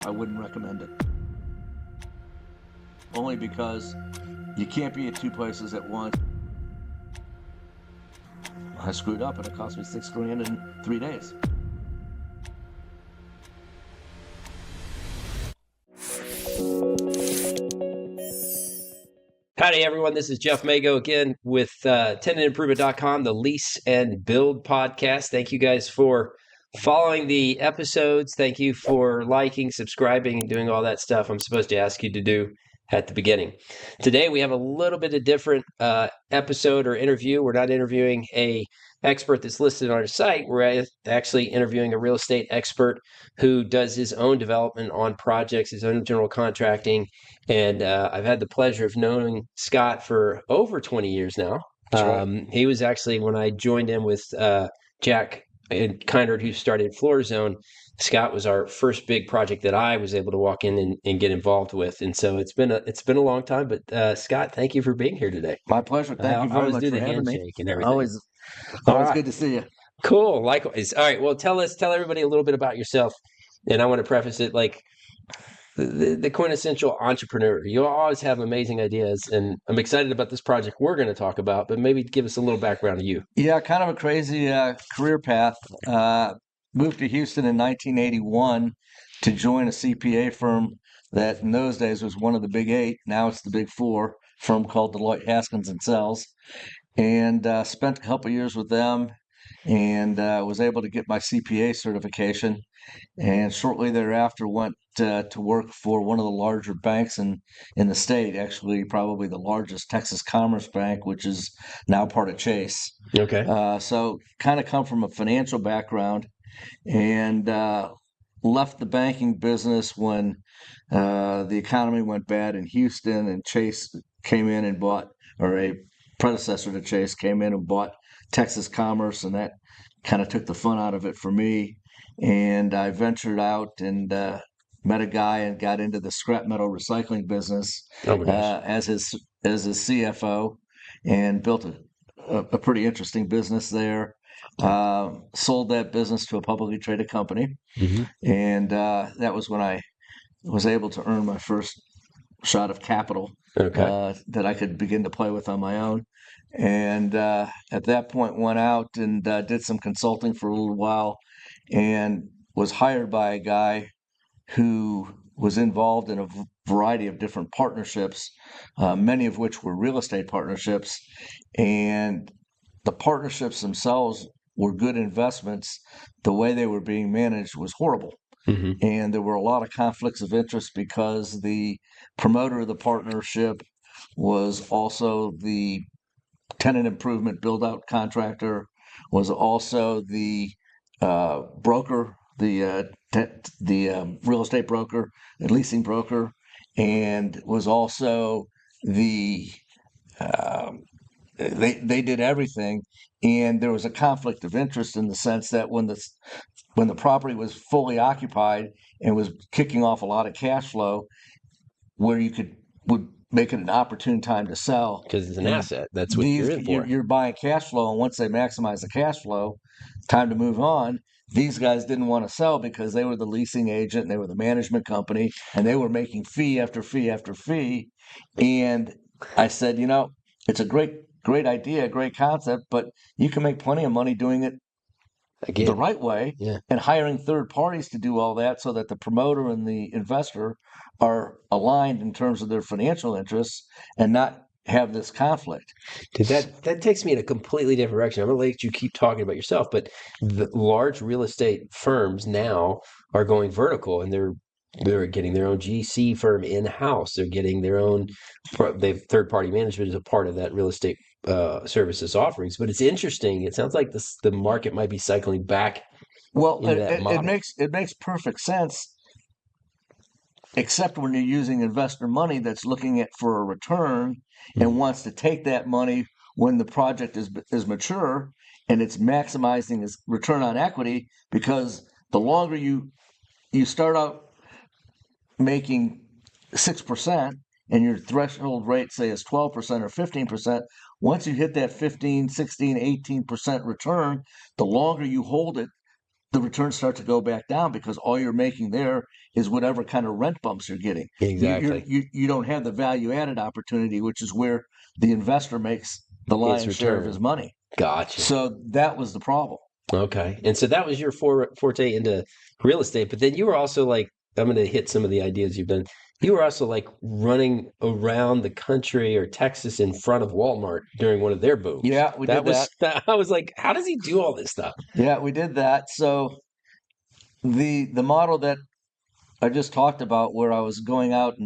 I wouldn't recommend it. Only because you can't be at two places at once. I screwed up and it cost me $6,000 in 3 days. Howdy, everyone. This is Jeff Mago again with tenantimprovement.com, the Lease and Build podcast. Thank you guys for following the episodes. Thank you for liking, subscribing, and doing all that stuff I'm supposed to ask you to do at the beginning. Today, we have a little bit of different episode or interview. We're not interviewing a expert that's listed on our site. We're actually interviewing a real estate expert who does his own development on projects, his own general contracting. And I've had the pleasure of knowing Scott for over 20 years now. Right. He was actually, when I joined in with Jack Kindred, who started FloorZone, Scott was our first big project that I was able to walk in and get involved with. And so it's been a long time. But Scott, thank you for being here today. My pleasure. Thank you I very always much do for the having me. handshake and everything. Always All right. good to see you. Cool. Likewise. All right. Well, tell everybody a little bit about yourself. And I want to preface it like the quintessential entrepreneur. You always have amazing ideas, and I'm excited about this project we're going to talk about, but maybe give us a little background of you. Yeah, kind of a crazy career path. Moved to Houston in 1981 to join a CPA firm that in those days was one of the big eight. Now it's the big four, firm called Deloitte Haskins and Sells. And spent a couple years with them and was able to get my CPA certification. And shortly thereafter went to work for one of the larger banks in the state, actually probably the largest, Texas Commerce Bank, which is now part of Chase. Okay. So kind of come from a financial background and left the banking business when the economy went bad in Houston and Chase came in and bought, or a predecessor to Chase came in and bought Texas Commerce, and that kind of took the fun out of it for me. And I ventured out and met a guy and got into the scrap metal recycling business Oh my gosh. as his CFO, and built a pretty interesting business there. Sold that business to a publicly traded company, Mm-hmm. and that was when I was able to earn my first shot of capital Okay. that I could begin to play with on my own. And at that point, went out and did some consulting for a little while, and was hired by a guy who was involved in a variety of different partnerships, many of which were real estate partnerships. And the partnerships themselves were good investments. The way they were being managed was horrible. Mm-hmm. And there were a lot of conflicts of interest because the promoter of the partnership was also the tenant improvement build out contractor, was also the broker, the real estate broker and leasing broker, and was also the they did everything. And there was a conflict of interest in the sense that when the property was fully occupied and was kicking off a lot of cash flow, where you would make it an opportune time to sell Because it's an and asset. That's what you're in for. you're buying cash flow, and once they maximize the cash flow, time to move on. These guys didn't want to sell because they were the leasing agent and they were the management company, and they were making fee after fee after fee. And I said, it's a great idea, great concept, but you can make plenty of money doing it the Again. right way, Yeah. and hiring third parties to do all that so that the promoter and the investor are aligned in terms of their financial interests and not have this conflict. Dude, that takes me in a completely different direction. I'm gonna let you keep talking about yourself, but the large real estate firms now are going vertical, and they're getting their own GC firm in house. They're getting their own. They've third party management as a part of that real estate services offerings. But it's interesting. It sounds like the market might be cycling back Well, into that model. it makes perfect sense, except when you're using investor money that's looking at for a return and wants to take that money when the project is mature and it's maximizing its return on equity, because the longer you start out making 6% and your threshold rate, say, is 12% or 15%, once you hit that 15, 16, 18% return, the longer you hold it, the returns start to go back down because all you're making there is whatever kind of rent bumps you're getting. Exactly. You don't have the value added opportunity, which is where the investor makes the lion's share of his money. Gotcha. So that was the problem. Okay. And so that was your forte into real estate. But then you were also like, I'm going to hit some of the ideas you've done. You were also like running around the country or Texas in front of Walmart during one of their booms. Yeah, we did that. I was like, how does he do all this stuff? Yeah, we did that. So the model that I just talked about, where I was going out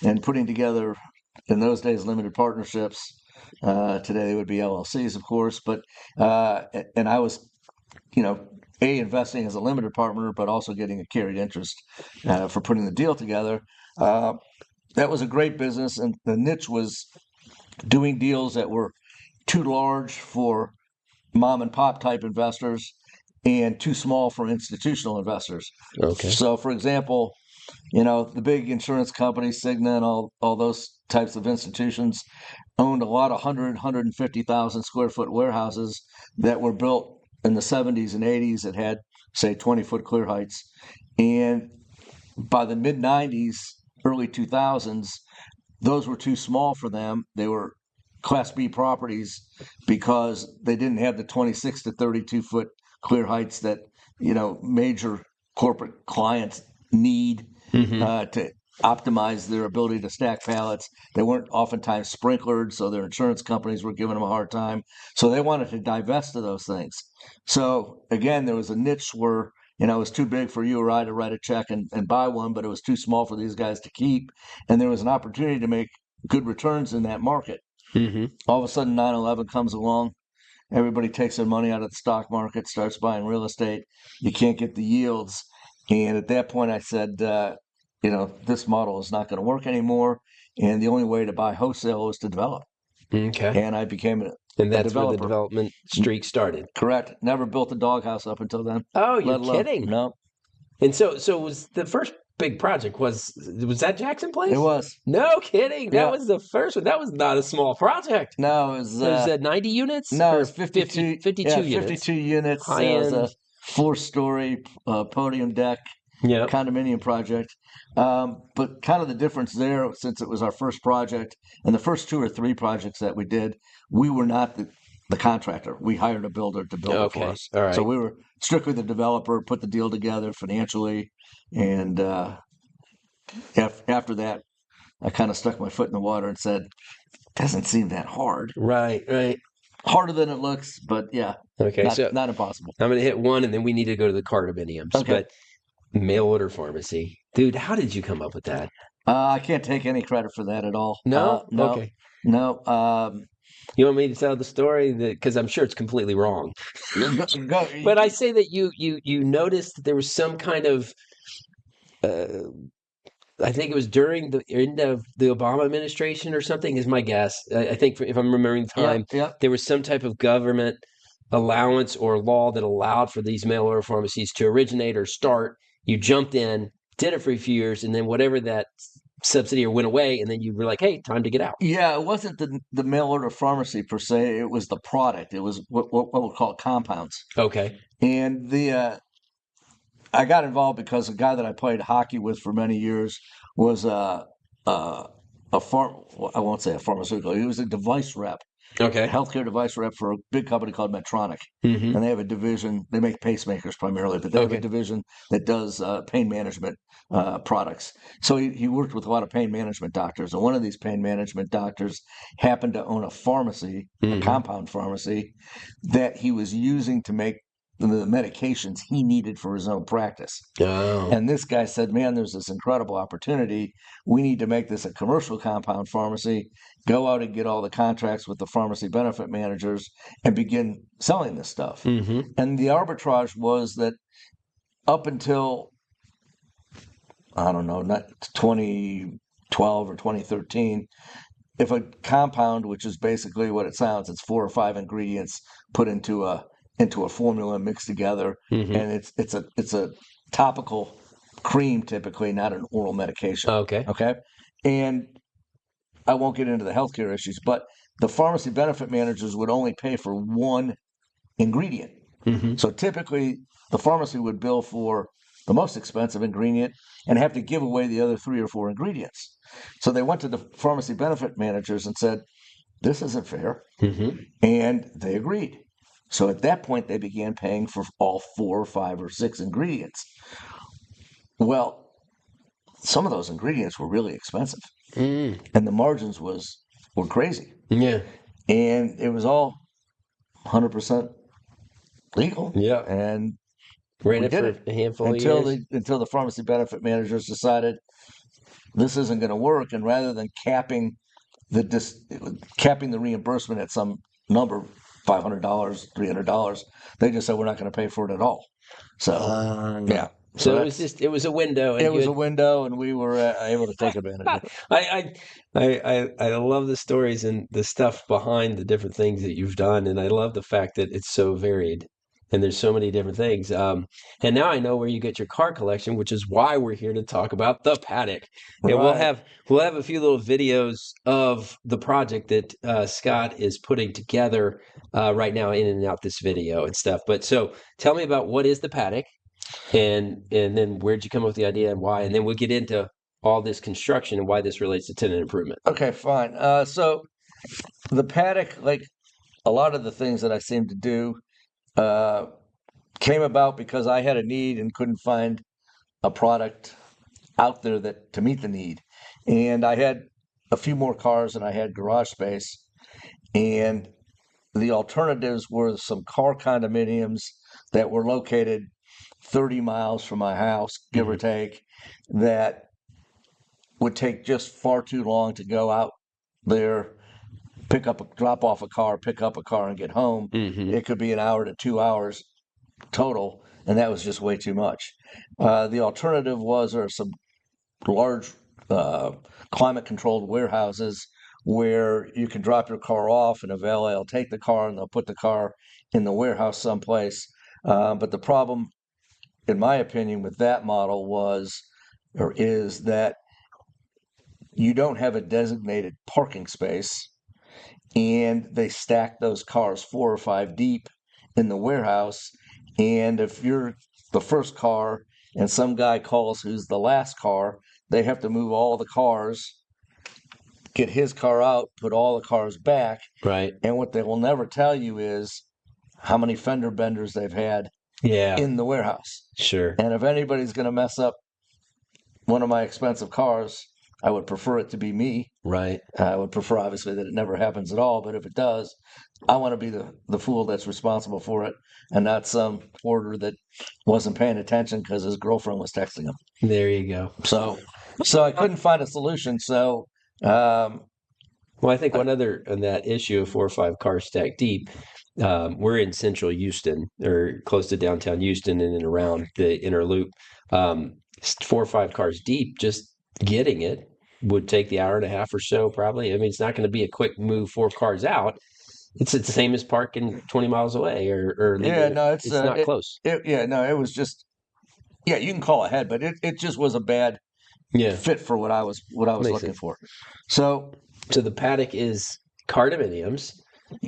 and putting together, in those days, limited partnerships. Today they would be LLCs, of course, but and I was, investing as a limited partner, but also getting a carried interest for putting the deal together. That was a great business, and the niche was doing deals that were too large for mom and pop type investors and too small for institutional investors. Okay. So, for example, the big insurance companies, Cigna and all those types of institutions owned a lot of 150,000 square foot warehouses that were built in the 70s and 80s that had, say, 20-foot clear heights. And by the mid 90s, early 2000s, those were too small for them. They were Class B properties because they didn't have the 26 to 32-foot clear heights that, major corporate clients need to optimize their ability to stack pallets. They weren't oftentimes sprinklered, so their insurance companies were giving them a hard time. So they wanted to divest of those things. So again, there was a niche where, it was too big for you or I to write a check and buy one, but it was too small for these guys to keep. And there was an opportunity to make good returns in that market. All of a sudden, 9/11 comes along. Everybody takes their money out of the stock market, starts buying real estate. You can't get the yields. And at that point, I said, this model is not going to work anymore. And the only way to buy wholesale was to develop. Okay. And I became And that's where the developer. development streak started. Correct. Never built a doghouse up until then. Oh, you're kidding. No. And so was the first big project was that Jackson Place? It was. No kidding. That Yeah. was the first one. That was not a small project. No, it was. Was that 90 units? No, Or it was 52 units. 52 units. High It was end. a 4-story podium deck Yeah. condominium project. But kind of the difference there, since it was our first project, and the first 2 or 3 projects that we did, we were not the contractor. We hired a builder to build it for us. All right. So we were strictly the developer, put the deal together financially, and after that, I kind of stuck my foot in the water and said, "Doesn't seem that hard." Right. Harder than it looks, but yeah. Okay, not impossible. I'm going to hit one, and then we need to go to the condominiums. Okay. But mail order pharmacy, dude, how did you come up with that? I can't take any credit for that at all. No. No. Okay. No. You want me to tell the story? Because I'm sure it's completely wrong. Go. But I say that you noticed that there was some kind of, I think it was during the end of the Obama administration or something, is my guess. I think if I'm remembering the time, Yep. there was some type of government allowance or law that allowed for these mail order pharmacies to originate or start. You jumped in, did it for a few years, and then whatever that subsidy went away, and then you were like, hey, time to get out. Yeah, it wasn't the mail order pharmacy per se. It was the product. It was what we call compounds. Okay. And I got involved because a guy that I played hockey with for many years was I won't say a pharmaceutical. He was a device rep. Okay. A healthcare device rep for a big company called Medtronic. Mm-hmm. And they have a division. They make pacemakers primarily, but they have a division that does pain management products. So he worked with a lot of pain management doctors. And one of these pain management doctors happened to own a pharmacy, a compound pharmacy, that he was using to make the medications he needed for his own practice. Oh. And this guy said, man, there's this incredible opportunity. We need to make this a commercial compound pharmacy, go out and get all the contracts with the pharmacy benefit managers and begin selling this stuff. Mm-hmm. And the arbitrage was that up until, I don't know, not 2012 or 2013, if a compound, which is basically what it sounds, it's 4 or 5 ingredients put into a formula mixed together, and it's a topical cream, typically, not an oral medication. Okay. And I won't get into the healthcare issues, but the pharmacy benefit managers would only pay for one ingredient. So typically the pharmacy would bill for the most expensive ingredient and have to give away the other 3 or 4 ingredients. So they went to the pharmacy benefit managers and said, this isn't fair. Mm-hmm. And they agreed. So at that point, they began paying for all 4 or 5 or 6 ingredients. Well, some of those ingredients were really expensive, Mm. and the margins were crazy. Yeah. And it was all 100% legal. Yeah. And Ran we it did for it a handful of until years. the pharmacy benefit managers decided this isn't going to work, and rather than capping the reimbursement at some number, $500, $300, they just said we're not going to pay for it at all. So yeah, So it was a window, and it was a window, and we were able to take advantage of it. I love the stories and the stuff behind the different things that you've done, and I love the fact that it's so varied and there's so many different things. And now I know where you get your car collection, which is why we're here to talk about the Paddock. And Right. we'll have a few little videos of the project that Scott is putting together right now, in and out this video and stuff. But so tell me about what is the Paddock, and then where'd you come up with the idea and why, and then we'll get into all this construction and why this relates to tenant improvement. Okay, fine. So the Paddock, like a lot of the things that I seem to do, uh, came about because I had a need and couldn't find a product out there that to meet the need. And I had a few more cars and I had garage space. And the alternatives were some car condominiums that were located 30 miles from my house, give or take, that would take just far too long to go out there, drop off a car, pick up a car, and get home. Mm-hmm. It could be an hour to 2 hours total, and that was just way too much. The alternative are some large climate controlled warehouses where you can drop your car off and a valet will take the car and they'll put the car in the warehouse someplace. But the problem, in my opinion, with that model is that you don't have a designated parking space, and they stack those cars 4 or 5 deep in the warehouse. And if you're the first car and some guy calls who's the last car, they have to move all the cars, get his car out, put all the cars back. Right. And what they will never tell you is how many fender benders they've had in the warehouse. Sure. And if anybody's going to mess up one of my expensive cars, I would prefer it to be me. Right. I would prefer, obviously, that it never happens at all. But if it does, I want to be the fool that's responsible for it, and not some porter that wasn't paying attention because his girlfriend was texting him. There you go. So I couldn't find a solution. So, well, I think one other on that issue of 4 or 5 cars stacked deep. We're in central Houston, or close to downtown Houston, and then around the inner loop. 4 or 5 cars deep, just getting it would take the hour and a half or so, probably. I mean, it's not going to be a quick move 4 cars out. It's the same as parking 20 miles away, or yeah, no, it's not close. It was just, you can call ahead, but it just was a bad fit for what I was looking sense. for. So the Paddock is condominiums.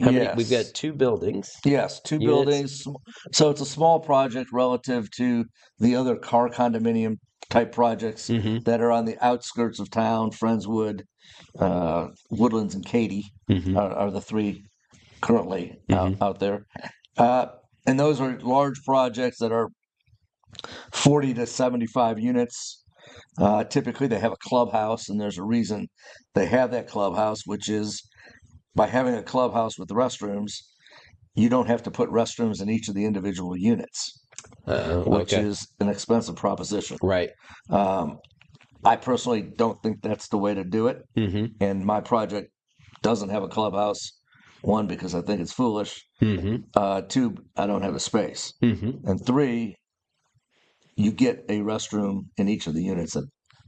How many? We've got 2 buildings. Yes, 2 buildings. So it's a small project relative to the other car condominium type projects that are on the outskirts of town. Friendswood, Woodlands, and Katy are the 3 currently out there. And those are large projects that are 40 to 75 units. Typically, they have a clubhouse, and there's a reason they have that clubhouse, which is by having a clubhouse with restrooms, you don't have to put restrooms in each of the individual units, which is an expensive proposition. Right. I personally don't think that's the way to do it. And my project doesn't have a clubhouse. 1, because I think it's foolish. 2, I don't have a space. And 3, you get a restroom in each of the units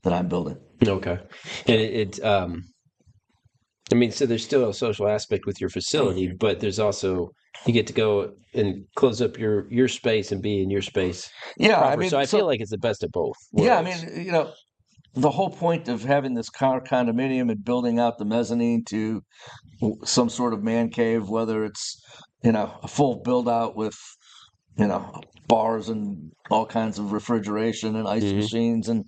that I'm building. Okay. And I mean, so there's still a social aspect with your facility, but there's also, you get to go and close up your space and be in your space. Yeah, proper. I mean, so I feel like it's the best of both worlds. Yeah, I mean, the whole point of having this car condominium and building out the mezzanine to some sort of man cave, whether it's a full build out with bars and all kinds of refrigeration and ice Hmm. machines and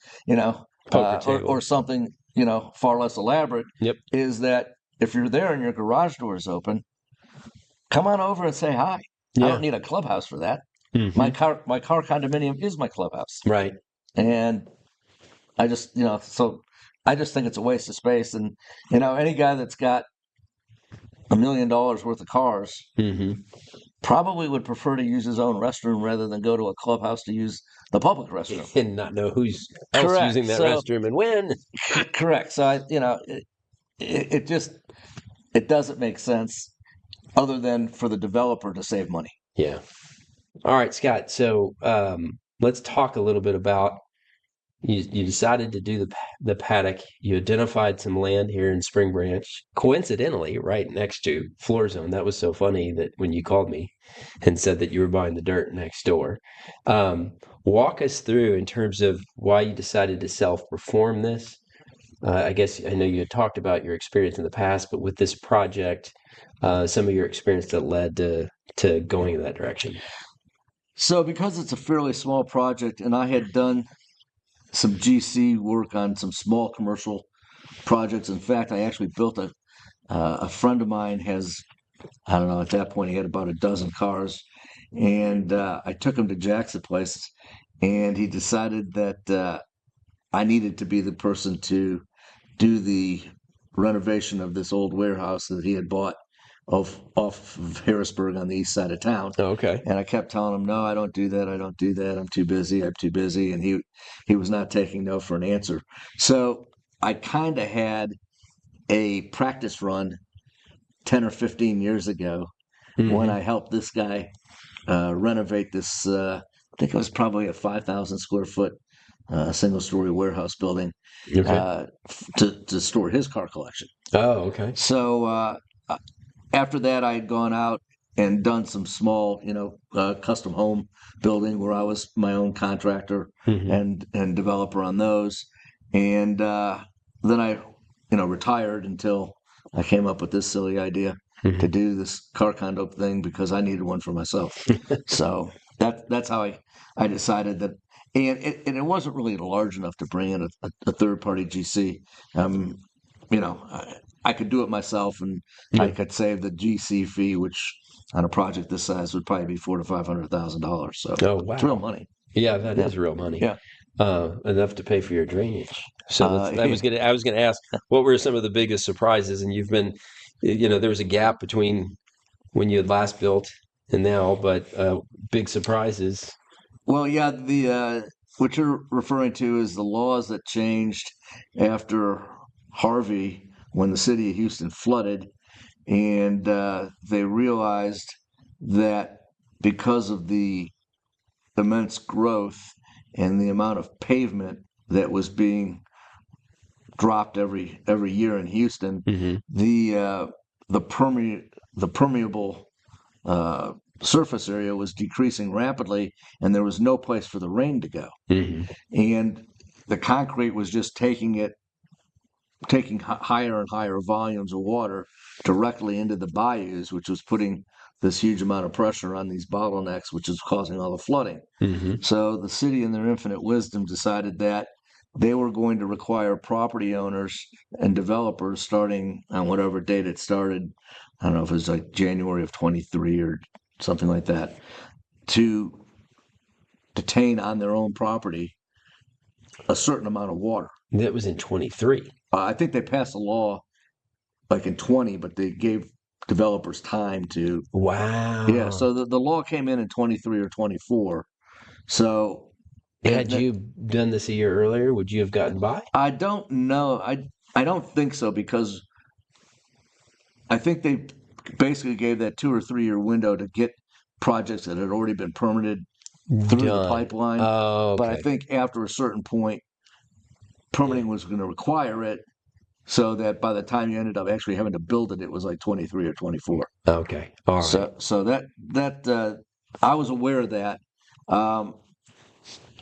Poker or table. something far less elaborate, Yep. is that if you're there and your garage door is open, come on over and say hi. I don't Yeah. need a clubhouse for that. Hmm. My car condominium is my clubhouse, Right. and so I just think it's a waste of space. And any guy that's got $1 million worth of cars Hmm. probably would prefer to use his own restroom rather than go to a clubhouse to use the public restroom. And not know who's else Correct. using that So restroom and when. correct. So it just it doesn't make sense other than for the developer to save money. Yeah. All right, Scott. So let's talk a little bit about you decided to do the paddock. You identified some land here in Spring Branch, coincidentally, right next to FloorZone. That was so funny that when you called me and said that you were buying the dirt next door. Um, Walk us through in terms of why you decided to self-perform this. I guess I know you had talked about your experience in the past, but with this project, some of your experience that led to going in that direction. So because it's a fairly small project, and I had done some GC work on some small commercial projects. In fact, I actually built a friend of mine has, I don't know, at that point he had about a dozen cars, and I took him to Jackson Place, and he decided that I needed to be the person to do the renovation of this old warehouse that he had bought off of Harrisburg on the east side of town. Oh, okay. And I kept telling him, no, I don't do that. I don't do that. I'm too busy. I'm too busy. And he was not taking no for an answer. So I kind of had a practice run 10 or 15 years ago when Hmm. I helped this guy renovate this. I think it was probably a 5,000 square foot single story warehouse building Okay. to store his car collection. Oh, okay. So after that, I had gone out and done some small, custom home building where I was my own contractor Hmm. and developer on those. And then I, retired until I came up with this silly idea to Hmm. do this car condo thing because I needed one for myself. So that's how I decided that. And it wasn't really large enough to bring in a third party GC. Um, I could do it myself, and I Yeah. could save the GC fee, which on a project this size would probably be $400,000 to $500,000. So Oh, it's real wow. money. Yeah, that Yeah, is real money. yeah. Enough to pay for your drainage. So Yeah. I was gonna ask what were some of the biggest surprises, and you've been, there was a gap between when you had last built and now, but big surprises. Well, yeah. The what you're referring to is the laws that changed after Harvey, when the city of Houston flooded, and they realized that because of the immense growth and the amount of pavement that was being dropped every year in Houston, Hmm. the the permeable uh, surface area was decreasing rapidly, and there was no place for the rain to go, Hmm. and the concrete was just taking higher and higher volumes of water directly into the bayous, which was putting this huge amount of pressure on these bottlenecks, which is causing all the flooding. Hmm. So the city, in their infinite wisdom, decided that they were going to require property owners and developers starting on whatever date it started. I don't know if it was like January of 23 or something like that, to detain on their own property a certain amount of water. That was in 23. I think they passed a law like in 20, but they gave developers time to. Yeah, Wow. so the law came in 23 or 24. So Had and you done this a year earlier, would you have gotten by? I don't know. I don't think so because I think they basically gave that 2 or 3 year window to get projects that had already been permitted through the Done. pipeline. Oh, But I okay. think after a certain point, Yeah. permitting was going to require it, so that by the time you ended up actually having to build it, it was like 23 or 24. Okay. All right. So that I was aware of that. Um,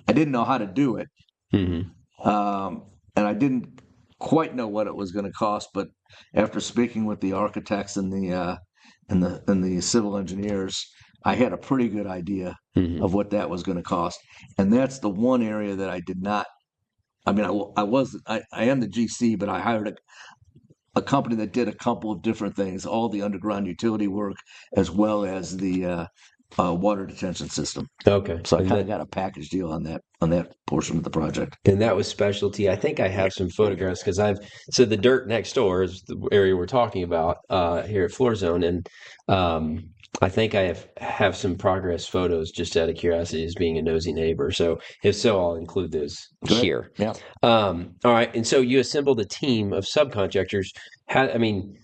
I didn't know how to do it, Hmm. and I didn't quite know what it was going to cost. But after speaking with the architects and the civil engineers, I had a pretty good idea Mm-hmm. of what that was going to cost. And that's the one area that I did not. I mean, I am the GC, but I hired a company that did a couple of different things, all the underground utility work, as well as the water detention system. Okay. So I kind of got a package deal on that portion of the project. And that was specialty. I think I have some photographs because so the dirt next door is the area we're talking about here at FloorZone, and I think I have some progress photos just out of curiosity as being a nosy neighbor. So if so, I'll include those Good. here. Yeah. All right. And so you assembled a team of subcontractors. I mean,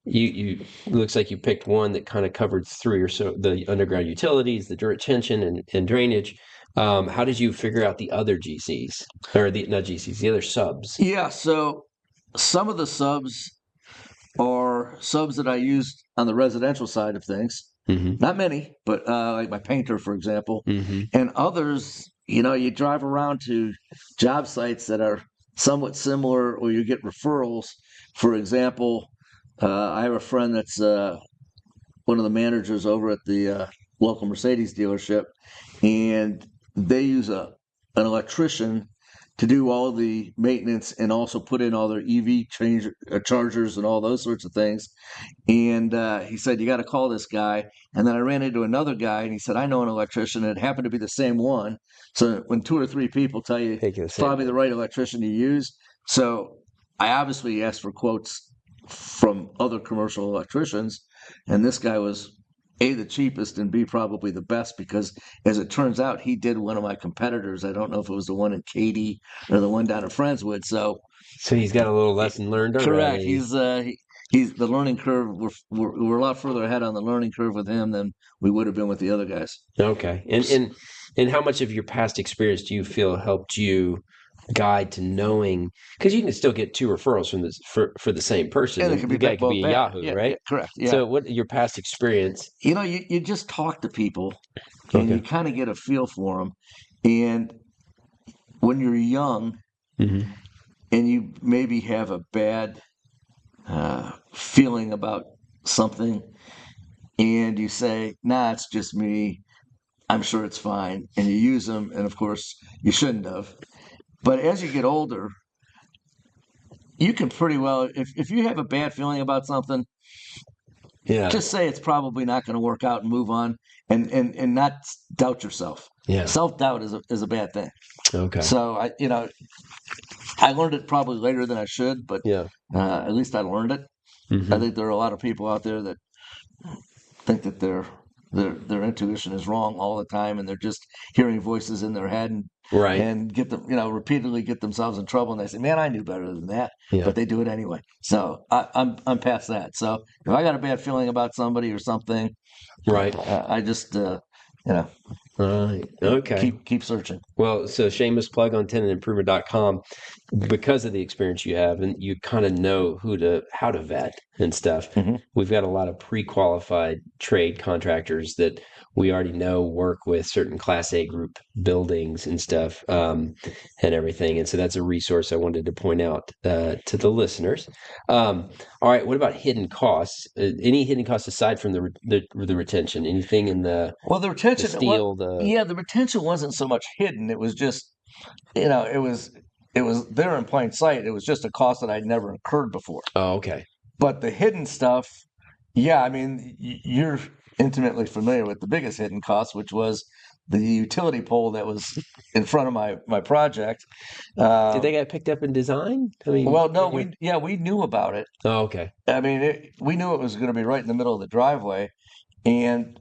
you looks like you picked one that kind of covered three or so the underground utilities, the dirt retention, and drainage. How did you figure out the other GCs or the not GCs, the other subs? Yeah. So some of the subs are subs that I used on the residential side of things. Mm-hmm. Not many, but like my painter, for example, Mm-hmm. and others. You drive around to job sites that are somewhat similar, or you get referrals. For example, I have a friend that's one of the managers over at the local Mercedes dealership, and they use an electrician to do all the maintenance and also put in all their chargers and all those sorts of things. And he said, you got to call this guy. And then I ran into another guy and he said, I know an electrician. And it happened to be the same one. So when two or three people tell you Pick the it's same probably the one. right electrician to use. So I obviously asked for quotes from other commercial electricians. And this guy was A, the cheapest, and B, probably the best because as it turns out, he did one of my competitors. I don't know if it was the one in Katy or the one down in Friendswood. So So he's got a little lesson learned correct. already. He's the learning curve. We're a lot further ahead on the learning curve with him than we would have been with the other guys. Okay. And how much of your past experience do you feel helped you guide to knowing? Because you can still get two referrals from this for the same person, And it and can the be guy could both be a bad. Yahoo, Yeah, yeah, right? correct. Yeah. So what your past experience? You just talk to people and Okay. you kind of get a feel for them. And when you're young Mm-hmm. and you maybe have a bad feeling about something, and you say, "Nah, it's just me. I'm sure it's fine," and you use them, and of course you shouldn't have. But as you get older, you can pretty well, if you have a bad feeling about something, Yeah. just say it's probably not going to work out and move on, and not doubt yourself. Yeah. Self doubt is a bad thing. Okay. So I learned it probably later than I should, but Yeah. at least I learned it. I Mm-hmm. think there are a lot of people out there that think that their intuition is wrong all the time, and they're just hearing voices in their head Right. and get them repeatedly get themselves in trouble, and they say, "Man, I knew better than that," Yeah. but they do it anyway. So I'm past that. So if I got a bad feeling about somebody or something, Right. I just Right. Okay. keep searching. Well, so shameless plug on tenantimprovement.com because of the experience you have and you kind of know how to vet and stuff. Hmm. We've got a lot of pre-qualified trade contractors that we already know work with certain Class A group buildings and stuff, and everything. And so that's a resource I wanted to point out to the listeners. All right, what about hidden costs? Any hidden costs aside from the retention? Anything in Well, the the retention, steel, the yeah, the retention wasn't so much hidden. It was just, it was there in plain sight. It was just a cost that I'd never incurred before. Oh, okay. But the hidden stuff, yeah, I mean, you're intimately familiar with the biggest hidden cost, which was the utility pole that was in front of my project. Did they get picked up in design? I mean, Well, no, we knew about it. oh, okay. I mean, we knew it was going to be right in the middle of the driveway, and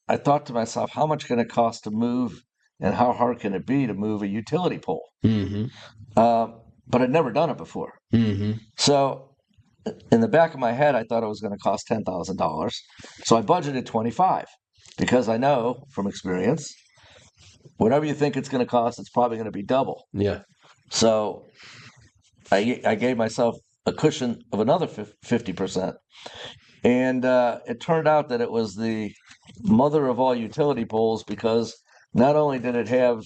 I thought to myself, how much can it cost to move, and how hard can it be to move a utility pole? Mm-hmm. Uh, but I'd never done it before. Mm-hmm. So in the back of my head, I thought it was going to cost $10,000. So I budgeted 25 because I know from experience, whatever you think it's going to cost, it's probably going to be double. Yeah. So I gave myself a cushion of another 50%. And it turned out that it was the mother of all utility poles because not only did it have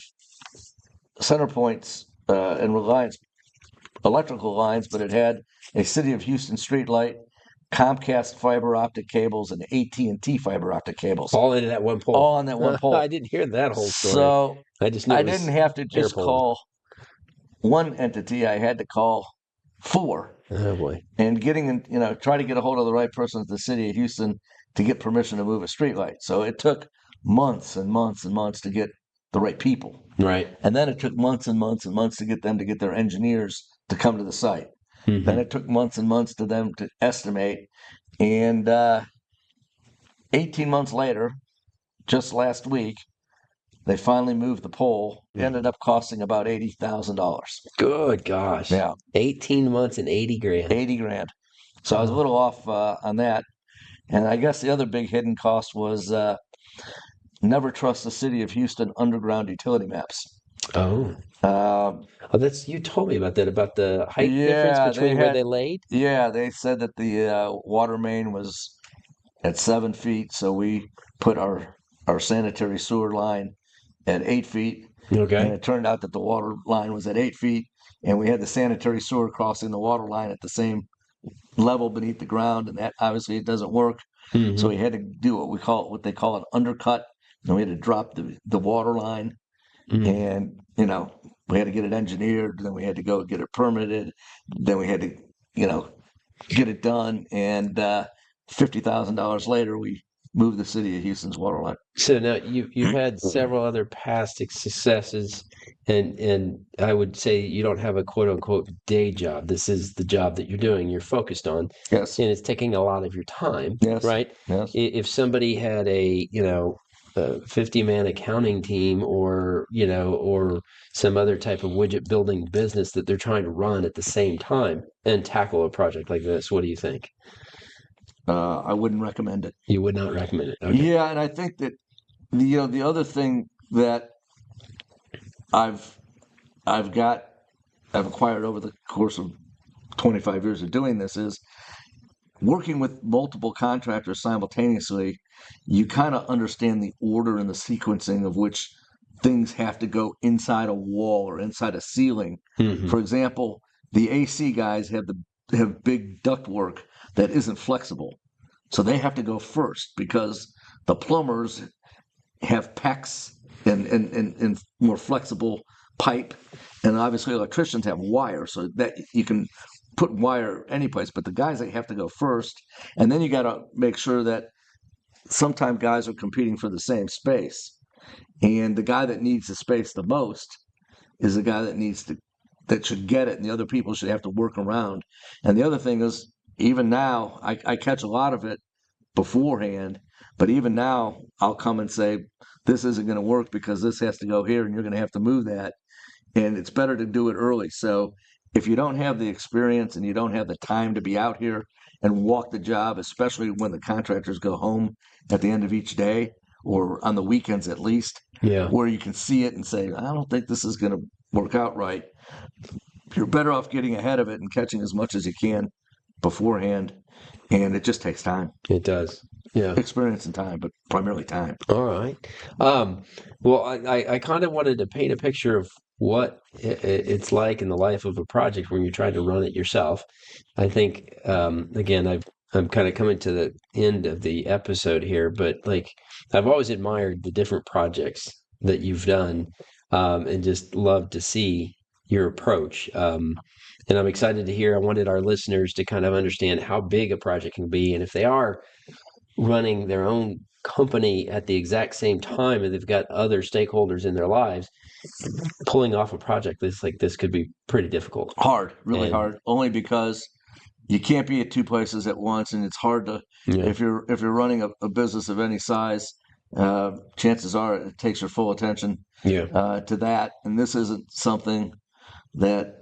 center points and reliance electrical lines, but it had a city of Houston street light, Comcast fiber optic cables and AT&T fiber optic cables, All into that one pole. all on that one pole. I didn't hear that whole story. So I just knew I it was didn't have to air just poles. call one entity. I had to call 4. Oh boy. And try to get a hold of the right person at the city of Houston to get permission to move a streetlight. So it took months and months and months to get the right people. Right. And then it took months and months and months to get them to get their engineers to come to the site. Mm-hmm. Then it took months and months to them to estimate. And 18 months later, just last week, they finally moved the pole. It ended up costing about $80,000. Good gosh. Yeah, 18 months and 80 grand. 80 grand. So I was a little off on that. And I guess the other big hidden cost was never trust the city of Houston underground utility maps. Oh. Um, That's you told me about that, about the height difference yeah, between where they laid. they said that the water main was at 7 feet, so we put our sanitary sewer line at 8 feet, and Okay. it turned out that the water line was at 8 feet, and we had the sanitary sewer crossing the water line at the same level beneath the ground, and that obviously it doesn't work. So we Mm-hmm. had to do what they call an undercut, and we had to drop the water line, Mm. and we had to get it engineered, then we had to go get it permitted, then we had to get it done, and $50,000 later we moved the city of Houston's water line. So now you've had several other past successes, and I would say you don't have a quote unquote day job. This is the job that you're doing. You're focused on, Yes, and it's taking a lot of your time, yes, right? yes. If somebody had a 50-man accounting team, or some other type of widget building business that they're trying to run at the same time and tackle a project like this, what do you think? I wouldn't recommend it. You would not recommend it. Okay. Yeah, and I think that the other thing that I've I've got I've acquired over the course of 25 years of doing this is working with multiple contractors simultaneously. You kind of understand the order and the sequencing of which things have to go inside a wall or inside a ceiling. Mm-hmm. For example, the AC guys have big ductwork that isn't flexible, so they have to go first because the plumbers have PEX and more flexible pipe, and obviously electricians have wire, so that you can put wire any place. But the guys that have to go first, and then you got to make sure that sometimes guys are competing for the same space, and the guy that needs the space the most is the guy that should get it, and the other people should have to work around. And the other thing is, even now, I catch a lot of it beforehand, but even now, I'll come and say, this isn't going to work because this has to go here, and you're going to have to move that. And it's better to do it early. So if you don't have the experience and you don't have the time to be out here and walk the job, especially when the contractors go home at the end of each day or on the weekends at least, Yeah. where you can see it and say, I don't think this is going to work out right. You're better off getting ahead of it and catching as much as you can beforehand. And it just takes time, It does. Yeah. experience and time, but primarily time. All right. Um, well, I kind of wanted to paint a picture of what it's like in the life of a project when you're trying to run it yourself. I think, again, I'm kind of coming to the end of the episode here, but like I've always admired the different projects that you've done, and just love to see your approach. And I'm excited to hear. I wanted our listeners to kind of understand how big a project can be, and if they are running their own company at the exact same time and they've got other stakeholders in their lives, pulling off a project this could be pretty difficult. Hard, really And hard, only because you can't be at two places at once, and it's hard to yeah, if you're running a business of any size. Chances are it takes your full attention yeah, to that, and this isn't something that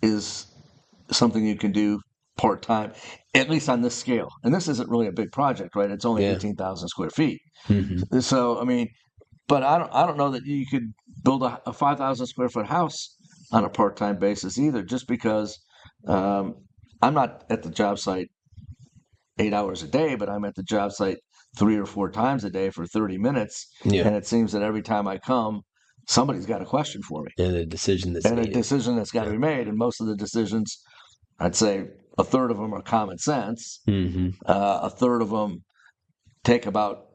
is something you can do part time, at least on this scale. And this isn't really a big project, right? It's only yeah. 18,000 square feet. Hmm. So I mean, but I don't know that you could build a 5,000 square foot house on a part time basis either, just because um, I'm not at the job site 8 hours a day, but I'm at the job site 3 or 4 times a day for 30 minutes. Yeah, And it seems that every time I come, somebody's got a question for me and a decision that's and a needed. decision that's got to Yeah, be made. And most of the decisions, I'd say a third of them are common sense. Mm-hmm. A third of them take about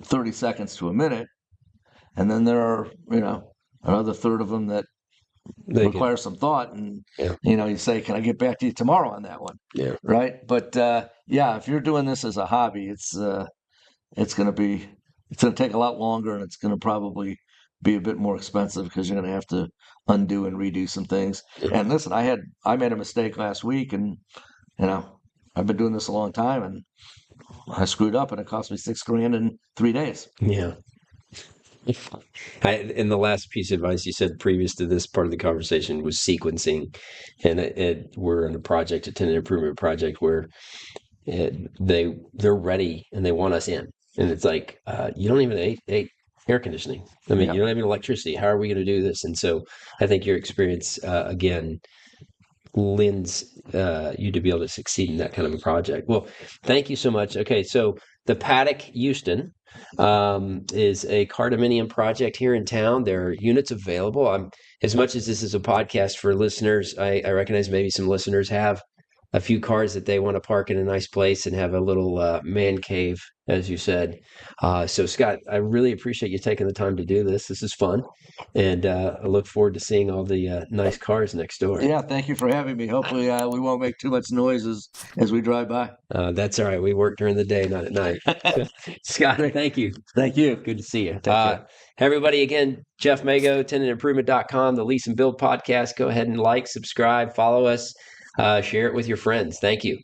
30 seconds to a minute. And then there are, another third of them that require some thought. And, Yeah. You say, can I get back to you tomorrow on that one? Yeah. Right. But if you're doing this as a hobby, it's going to take a lot longer, and it's going to probably be a bit more expensive because you're going to have to undo and redo some things. Yeah. And listen, I made a mistake last week, and I've been doing this a long time, and I screwed up, and it cost me $6,000 in 3 days. Yeah. In the last piece of advice you said previous to this part of the conversation was sequencing, and we're in a tenant improvement project where they're ready and they want us in, and it's like you don't even hate air conditioning. I mean, you don't have any electricity. How are we going to do this? And so I think your experience again lends you to be able to succeed in that kind of a project. Well, thank you so much. Okay, so the Paddock Houston is a condominium project here in town. There are units available. As much as this is a podcast for listeners, I recognize maybe some listeners have a few cars that they want to park in a nice place and have a little man cave, as you said. So, Scott, I really appreciate you taking the time to do this. This is fun, and I look forward to seeing all the nice cars next door. Yeah, thank you for having me. Hopefully, we won't make too much noise as we drive by. That's all right. We work during the day, not at night. Scott, thank you. Thank you. Good to see you. Everybody, again, Jeff Mago, tenantimprovement.com, the Lease and Build podcast. Go ahead and like, subscribe, follow us, share it with your friends. Thank you.